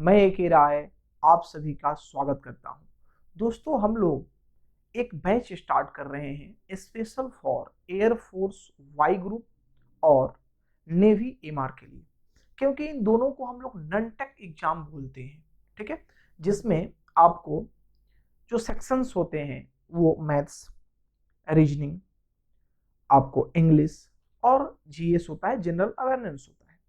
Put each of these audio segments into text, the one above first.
मैं एक राय आप सभी का स्वागत करता हूं। दोस्तों, हम लोग एक बैच स्टार्ट कर रहे हैं special for air force Y group और नेवी एमआर के लिए, क्योंकि इन दोनों को हम लोग ननटेक एग्जाम बोलते हैं। ठीक है, जिसमें आपको जो सेक्शंस होते हैं वो मैथ्स, रीजनिंग, आपको इंग्लिश और जीएस होता है, जनरल अवेयरनेस होता है।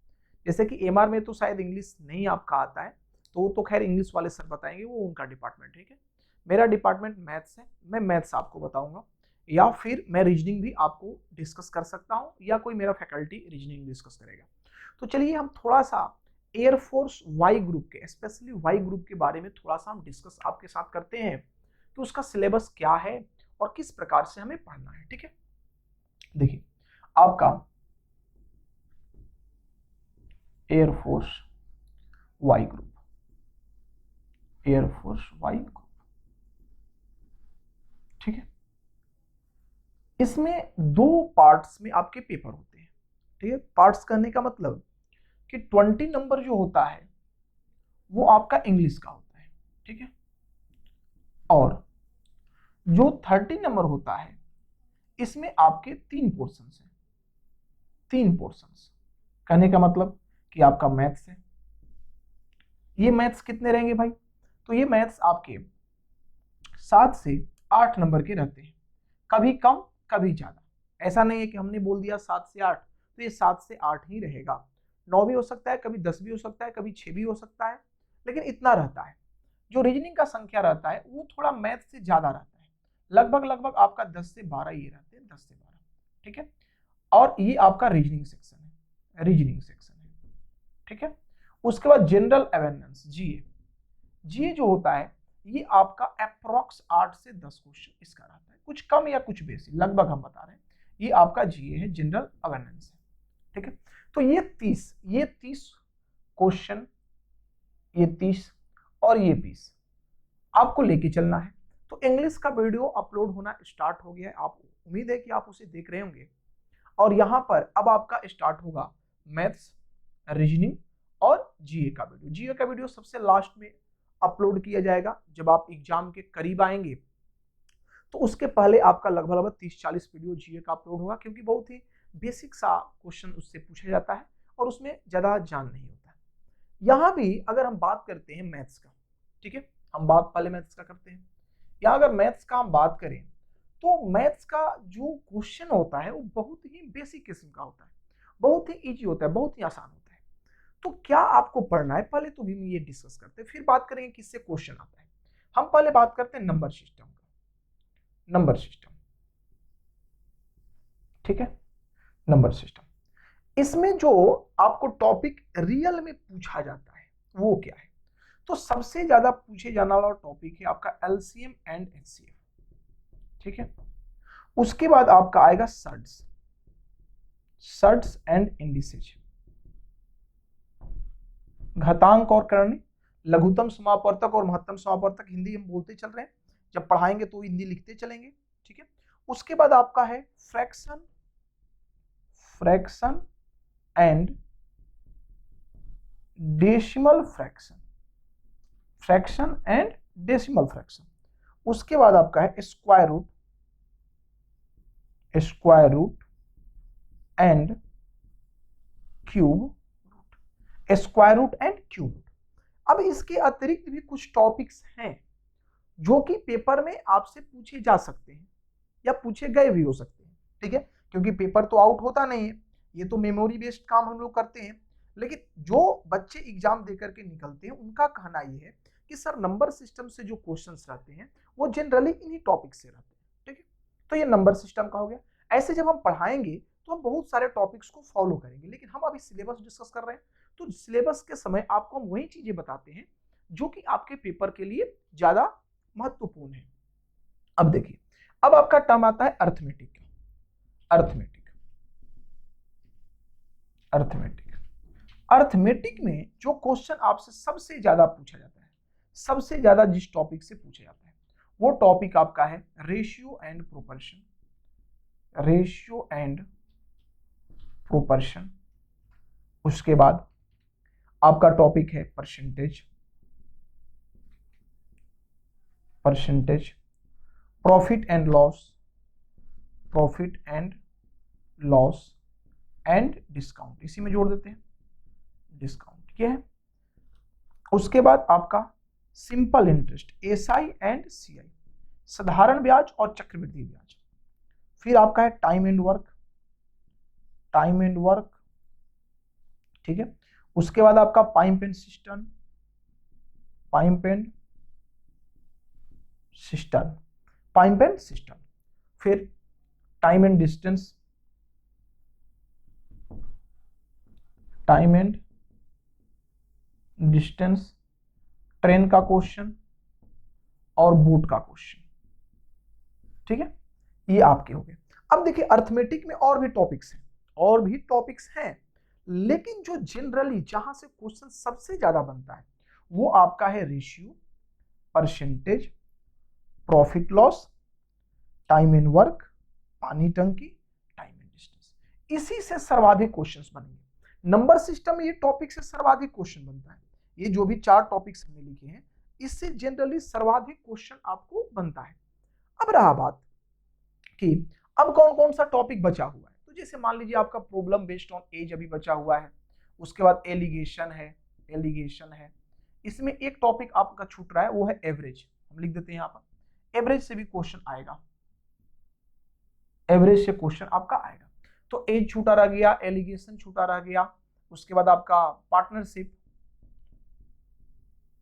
जैसे कि एमआर में तो शायद इंग्लिश नहीं आपका आता है, तो वो तो खैर इंग्लिश वाले सर बताएंगे, वो उनका डिपार्टमेंट। ठीक है, मेरा डिपार्टमेंट मैथ्स है, मैं मैथ्स आपको बताऊंगा, या फिर मैं रीजनिंग भी आपको डिस्कस कर सकता हूं, या कोई मेरा फैकल्टी रीजनिंग डिस्कस करेगा। तो चलिए हम थोड़ा सा एयरफोर्स वाई ग्रुप के, स्पेशली वाई ग्रुप के बारे में थोड़ा सा हम डिस्कस आपके साथ करते हैं कि उसका सिलेबस क्या है और किस प्रकार से हमें पढ़ना है। ठीक है, देखिए आपका air force Y group, air force Y group, ठीक है, इसमें दो पार्ट्स में आपके पेपर होते हैं। ठीक है, पार्ट्स करने का मतलब कि 20 नंबर जो होता है वो आपका इंग्लिश का होता है। ठीक है, और जो 30 नंबर होता है इसमें आपके तीन पोर्शंस हैं। तीन पोर्शंस कहने का मतलब कि आपका मैथ्स है। ये मैथ्स कितने रहेंगे भाई? तो ये मैथ्स आपके 7 से 8 नंबर के रहते हैं, कभी कम कभी ज्यादा। ऐसा नहीं है कि हमने बोल दिया 7 से 8, तो ये 7 से 8 ही रहेगा। 9 भी हो सकता है, कभी 10 भी हो सकता है, कभी 6 भी हो सकता है, लेकिन इतना रहता है। जो रीजनिंग का संख्या रहता है वो थोड़ा मैथ से ज्यादा रहता है, लगभग लगभग आपका 10 से 12 ये रहते हैं, 10 से 12। ठीक है, और ये आपका रीजनिंग सेक्शन है, रीजनिंग सेक्शन है। ठीक है, उसके बाद जनरल अवेयरनेस, जीए। जीए जो होता है ये आपका अप्रोक्स 8 से 10 क्वेश्चन इसका रहता है, कुछ कम या कुछ बेसी, लगभग हम बता रहे हैं। ये आपका जीए है, जनरल अवेयरनेस है। ठीक है, तो ये 30 क्वेश्चन, ये 30 और ये 20 आपको लेके चलना है। तो इंग्लिश का वीडियो अपलोड होना स्टार्ट हो गया है, आप उम्मीद है कि आप उसे देख रहे होंगे। और यहां पर अब आपका स्टार्ट होगा मैथ्स, रीजनिंग और जीए का वीडियो। जीए का वीडियो सबसे लास्ट में अपलोड किया जाएगा जब आप एग्जाम के करीब आएंगे। तो उसके पहले आपका लगभग लगभग 30-40 वीडियो जीए का अपलोड होगा, क्योंकि बहुत ही बेसिक सा क्वेश्चन उससे पूछा जाता है और उसमें ज्यादा जान नहीं होता है। यहाँ भी अगर हम बात करते हैं मैथ्स का, ठीक है, हम बात पहले मैथ्स का करते हैं। यहाँ अगर मैथ्स का हम बात करें तो मैथ्स का जो क्वेश्चन होता है वो बहुत ही बेसिक किस्म का होता है, बहुत ही इजी होता है, बहुत ही आसान होता है। तो क्या आपको पढ़ना है पहले तो भी ये डिस्कस करते हैं, फिर बात करेंगे किससे क्वेश्चन आता है। हम पहले बात करते हैं नंबर सिस्टम का। नंबर सिस्टम, ठीक है, नंबर सिस्टम, इसमें जो आपको टॉपिक रियल में पूछा जाता है वो क्या है? तो सबसे ज्यादा पूछे जाने वाला टॉपिक है आपका एलसीएम एंड एचसीएफ। ठीक है, उसके बाद आपका आएगा सर्ट्स, सर्ट्स एंड इंडिसेज, घातांक और करणी, लघुत्तम समापवर्तक और महत्तम समापवर्तक। हिंदी हम बोलते चल रहे हैं, जब पढ़ाएंगे तो हिंदी लिखते चलेंगे। ठीक है, उसके बाद आपका है fraction, fraction and decimal fraction, fraction and decimal fraction. उसके बाद आपका है square root, square root and cube root, square root and cube root. अब इसके अतिरिक्त भी कुछ टॉपिक्स हैं जो कि पेपर में आपसे पूछे जा सकते हैं या पूछे गए भी हो सकते हैं। ठीक है, क्योंकि पेपर तो आउट होता नहीं है, ये तो मेमोरी बेस्ड काम हम लोग करते हैं। लेकिन जो बच्चे एग्जाम देकर के निकलते हैं उनका कहना यह है कि सर नंबर सिस्टम से जो क्वेश्चंस रहते हैं वो जनरली इन्हीं टॉपिक से रहते हैं। ठीक है, तो ये नंबर सिस्टम का हो गया। ऐसे जब हम पढ़ाएंगे तो हम बहुत सारे टॉपिक्स को फॉलो करेंगे, लेकिन हम अभी सिलेबस डिस्कस कर रहे हैं, तो सिलेबस के समय आपको हम वही चीजें बताते हैं जो कि आपके पेपर के लिए ज्यादा महत्वपूर्ण है। अब देखिए, अब आपका टर्म आता है अर्थमेटिक, अर्थमेटिक, अर्थमेटिक। अर्थमेटिक में जो क्वेश्चन आपसे सबसे ज्यादा पूछा जाता है, सबसे ज्यादा जिस टॉपिक से पूछा जाता है वो टॉपिक आपका है ratio and proportion, ratio and proportion. उसके बाद आपका टॉपिक है percentage, percentage, profit and loss, profit and loss and discount, इसी में जोड़ देते हैं डिस्काउंट, ठीक है। उसके बाद आपका simple interest, SI and CI, साधारण ब्याज और चक्रवृद्धि ब्याज। फिर आपका है time and work, time and work, ठीक है। उसके बाद आपका pipe and cistern, pipe and cistern, pipe and cistern. फिर time and distance, time and distance, train का क्वेश्चन और बोट का क्वेश्चन, ठीक है। ये आपके हो गए। अब देखिए अर्थमेटिक में और भी टॉपिक्स हैं, और भी टॉपिक्स हैं, लेकिन जो जनरली जहां से क्वेश्चन सबसे ज्यादा बनता है वो आपका है ratio, percentage, profit loss, time and work, पानी टंकी, टाइम एंड डिस्टेंस। इसी से सर्वाधिक क्वेश्चंस बनेंगे। नंबर सिस्टम में ये टॉपिक से सर्वाधिक क्वेश्चन बनता है। ये जो भी 4 टॉपिक्स हमने लिखे हैं इससे जनरली सर्वाधिक क्वेश्चन आपको बनता है। अब रहा बात कि अब कौन कौन सा टॉपिक बचा हुआ है, तो जैसे मान लीजिए आपका प्रॉब्लम बेस्ड ऑन एज अभी बचा हुआ है, उसके बाद एलिगेशन है, एलिगेशन है। इसमें एक टॉपिक आपका छूट रहा है वो है एवरेज, हम लिख देते हैं यहाँ पर, एवरेज से भी क्वेश्चन आएगा, एवरेज से क्वेश्चन आपका आएगा। तो एज छूटा रह गया, एलिगेशन छूटा रह गया, उसके बाद आपका पार्टनरशिप,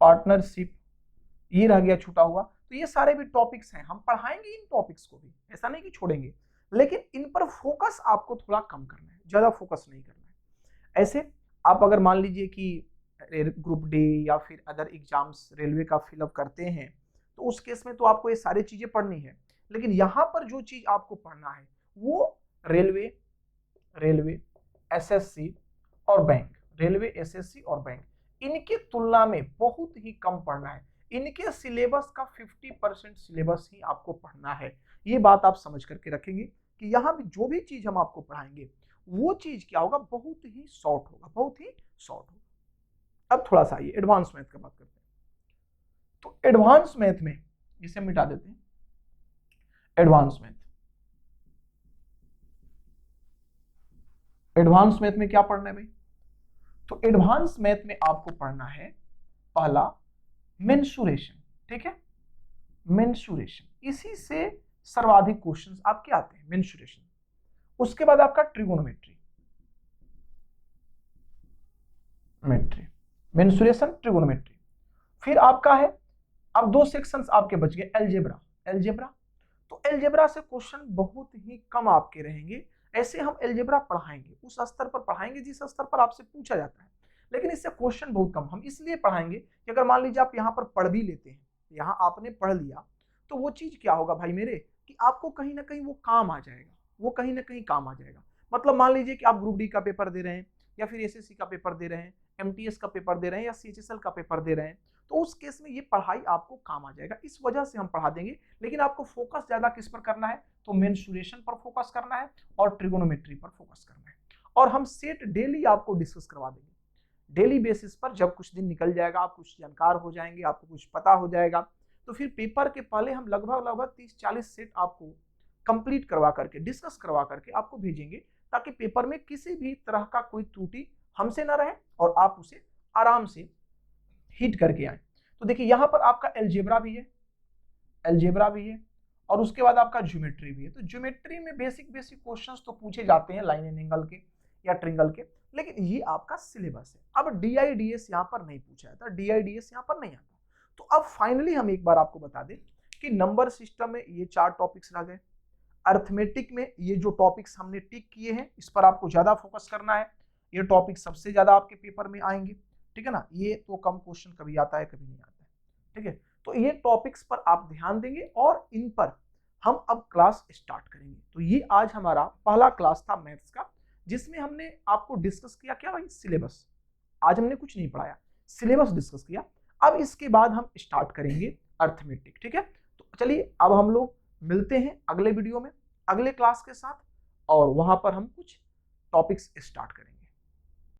पार्टनरशिप ये रह गया छूटा हुआ। तो ये सारे भी टॉपिक्स हैं, हम पढ़ाएंगे इन टॉपिक्स को भी, ऐसा नहीं कि छोड़ेंगे, लेकिन इन पर फोकस आपको थोड़ा कम करना है, ज्यादा फोकस नहीं करना है। ऐसे आप अगर मान लीजिए कि ग्रुप डी या फिर अदर एग्जाम्स रेलवे का फिलअप करते हैं तो उस केस में तो आपको ये सारी चीजें पढ़नी है, लेकिन यहाँ पर जो चीज आपको पढ़ना है वो रेलवे, रेलवे, एसएससी और बैंक, रेलवे, एसएससी और बैंक, इनकी तुलना में बहुत ही कम पढ़ना है। इनके सिलेबस का 50% सिलेबस ही आपको पढ़ना है। ये बात आप समझ करके रखेंगे कि यहाँ भी जो भी चीज हम आपको पढ़ाएंगे वो चीज क्या होगा, बहुत ही शॉर्ट होगा, बहुत ही शॉर्ट होगा। अब थोड़ा सा आइए एडवांस मैथ का बात करते हैं। तो एडवांस मैथ में इसे मिटा देते हैं, एडवांस मैथ, एडवांस मैथ में क्या पढ़ना है भाई, तो एडवांस मैथ में आपको पढ़ना है पहला मेंसुरेशन, ठीक है, मेंसुरेशन, इसी से सर्वाधिक क्वेश्चंस आपके आते हैं, मेंसुरेशन। उसके बाद आपका ट्रिगोनोमेट्री, मेट्री, मेंसुरेशन, ट्रिगोनोमेट्री। फिर आपका है, अब 2 सेक्शंस आपके बच गए, अलजेब्रा, अलजेब्रा। तो अलजेब्रा से क्वेश्चन बहुत ही कम आपके रहेंगे। ऐसे हम अलजेब्रा पढ़ाएंगे, उस स्तर पर पढ़ाएंगे जिस स्तर पर आपसे पूछा जाता है, लेकिन इससे क्वेश्चन बहुत कम। हम इसलिए पढ़ाएंगे कि अगर मान लीजिए आप यहाँ पर पढ़ भी लेते हैं, यहाँ आपने पढ़ लिया, तो वो चीज क्या होगा भाई मेरे, कि आपको कहीं ना कहीं वो काम आ जाएगा, वो कहीं ना कहीं काम आ जाएगा। मतलब मान लीजिए कि आप ग्रुप डी का पेपर दे रहे हैं, या फिर एसएससी का पेपर दे रहे हैं, एमटीएस का पेपर दे रहे हैं, या सीएचएसएल का पेपर दे रहे हैं, तो उस केस में ये पढ़ाई आपको काम आ जाएगा। इस वजह से हम पढ़ा देंगे, लेकिन आपको फोकस ज्यादा किस पर करना है, तो मेंसुरेशन पर फोकस करना है और ट्रिगोनोमेट्री पर फोकस करना है। और हम सेट डेली आपको डिस्कस करवा देंगे, डेली बेसिस पर। जब कुछ दिन निकल जाएगा, आप कुछ जानकार हो जाएंगे, आपको कुछ पता हो जाएगा, तो फिर पेपर के पहले हम लगभग 30-40 सेट आपको कंप्लीट करवा करके, डिस्कस करवा करके आपको भेजेंगे, ताकि पेपर में किसी भी तरह का कोई त्रुटि हमसे ना रहे और आप उसे आराम से हिट करके आए। तो देखिए यहाँ पर आपका अलजेब्रा भी है, अलजेब्रा भी है, और उसके बाद आपका ज्योमेट्री भी है। तो ज्योमेट्री में बेसिक क्वेश्चंस तो पूछे जाते हैं लाइन एंड एंगल के या ट्रिंगल के, लेकिन ये आपका सिलेबस है। अब डीआईडीएस यहाँ पर नहीं पूछा जाता, डीआईडीएस यहाँ पर नहीं आता। तो अब फाइनली हम एक बार आपको बता दें कि नंबर सिस्टम में ये 4 टॉपिक्स रह गए, अर्थमेटिक में ये जो टॉपिक्स हमने टिक किए हैं इस पर आपको ज्यादा फोकस करना है, ये टॉपिक सबसे ज्यादा आपके पेपर में आएंगे, ठीक है ना। ये तो कम क्वेश्चन कभी आता है कभी नहीं आता है, ठीक है। तो ये टॉपिक्स पर आप ध्यान देंगे और इन पर हम अब क्लास स्टार्ट करेंगे। तो ये आज हमारा पहला क्लास था मैथ्स का, जिसमें हमने आपको डिस्कस किया क्या भाई, सिलेबस। आज हमने कुछ नहीं पढ़ाया, सिलेबस डिस्कस किया। अब इसके बाद हम स्टार्ट करेंगे अर्थमेटिक, ठीक है। तो चलिए अब हम लोग मिलते हैं अगले वीडियो में अगले क्लास के साथ, और वहां पर हम कुछ टॉपिक्स स्टार्ट करेंगे।